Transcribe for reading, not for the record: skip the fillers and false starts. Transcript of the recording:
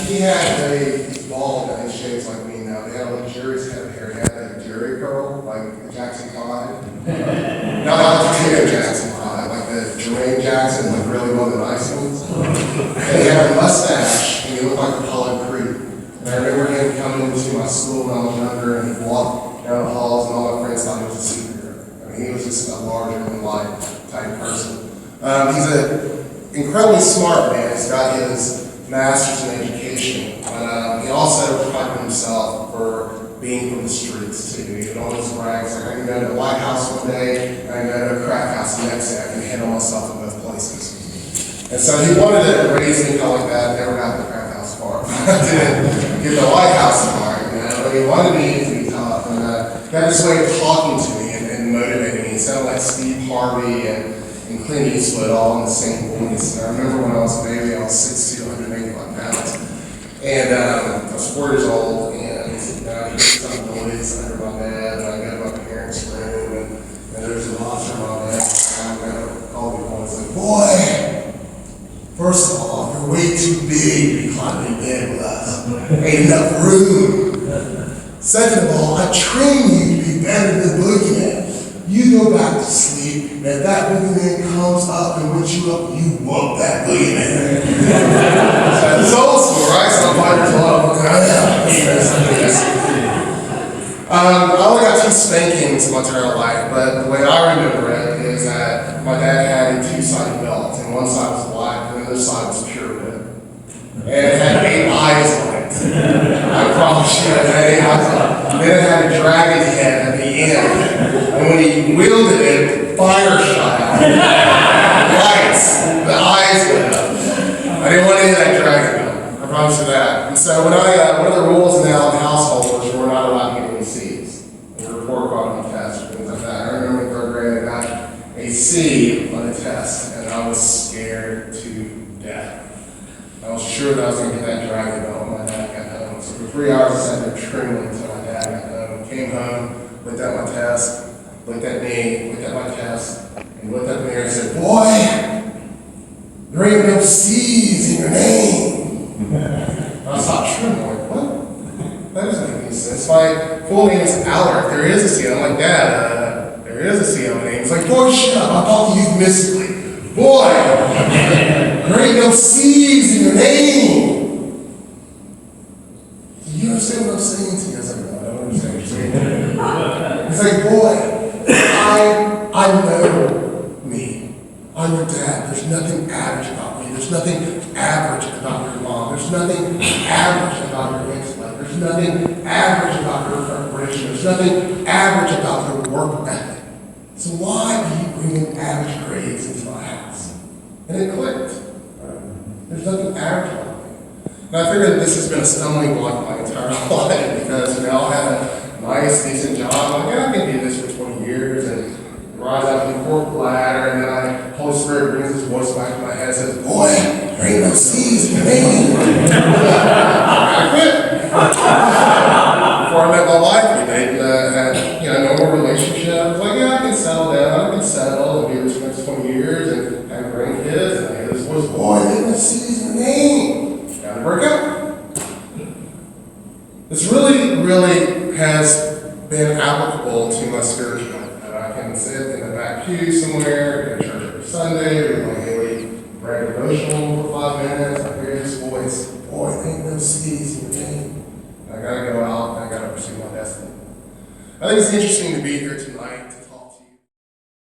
He had a bald and he shaves like me now. They had a luxurious head of hair. He had a Jerry curl, like Jackson 5. Not the Tito Jackson 5, like the Jermaine Jackson, like really one of the nice ones. And he had a mustache, and he looked like Apollo Creed. And I remember him coming into my school when I was younger, and he'd walk down the halls, and all my friends thought he was a superhero. I mean, he was just a larger-than-life type person. He's an incredibly smart man. He's got his master's in education, but he also prided himself for being from the streets too. He would always brag, like, I can go to the White House one day, I can go to a crack house the next day, I can handle myself in both places. And so he wanted to raise me kind of like that. Never got the crack house part. I didn't get the White House part, but he wanted me to be tough. And he had this way of talking to me and motivating me. He sounded like Steve Harvey and Clint Eastwood all in the same voice. And I remember when I was a baby, I was 6'2", 185 pounds. And I was 4 years old, and he heard some noise under my bed, and I go to my parents' room, and there's a monster on my bed. And I called me once, like, boy, first of all, you're way too big to be climbing in bed with us. Ain't enough room. Second of all, I train you to be better than boogeyman. You go back to sleep, and if that boogeyman comes up and wakes you up, you whoop that boogeyman. It's old school, right? So I'm 5 years old. I only got 2 spankings my entire life, but the way I remember it is that my dad had a 2-sided belt, and one side was black, and the other side was pure red. And it had 8 eyes on it. I promise you, it had 8 eyes on it. Then it had a dragon head at the end. And when he wielded it, fire shot out. Lights. The eyes went up. I didn't want any of that dragon though. I promise you that. And so when one of the rules now in the household was we're not allowed to get any C's. And the report card on the test or things like that. I remember in 3rd grade I got a C on a test, and I was scared to death. I was sure that I was going to get that dragon belt when my dad got home. So for 3 hours I sat there trembling until my dad got home. Came home, looked at my test, looked at me, looked at my test, and looked at the mirror and said, boy, there ain't no C's in your name. And I stopped trembling. What? That doesn't make any sense. My full name is Alaric. There is a C. I'm like, Dad, there is a C on my name. He's like, boy, shut up. I'm talking euphemistically. Boy, there ain't no C's in your name. Do you understand what I'm saying to you? I was like, no, I don't understand what you're saying. He's like, boy, I know me. I'm your dad. There's nothing average about me. There's nothing average about your mom. There's nothing average about your intellect. There's nothing average about your preparation. There's nothing average about your work ethic. So why do you bring in average grades into my house? And it clicked. There's nothing average about me. And I figured that this has been a stumbling block my entire life because I had a nice, decent job. I'm like, yeah, I can do this for 20 years and rise up the corporate ladder, and then Holy Spirit brings his voice back to my head and says, boy, there ain't no C's in your name. I quit. Before I met my wife, we had a normal relationship. I was like, yeah, I can settle down, I can settle and be rich for the next 20 years and have grandkids, and I hear this voice, boy, there ain't no C's in your name. Gotta break up. This really has been applicable to my spiritual life. I can sit in the back pew somewhere, go to church every Sunday, read my daily prayer devotional for 5 minutes. I hear this voice, boy, there ain't no C's in your name. I gotta go out and I gotta pursue my destiny. I think it's interesting to be here tonight.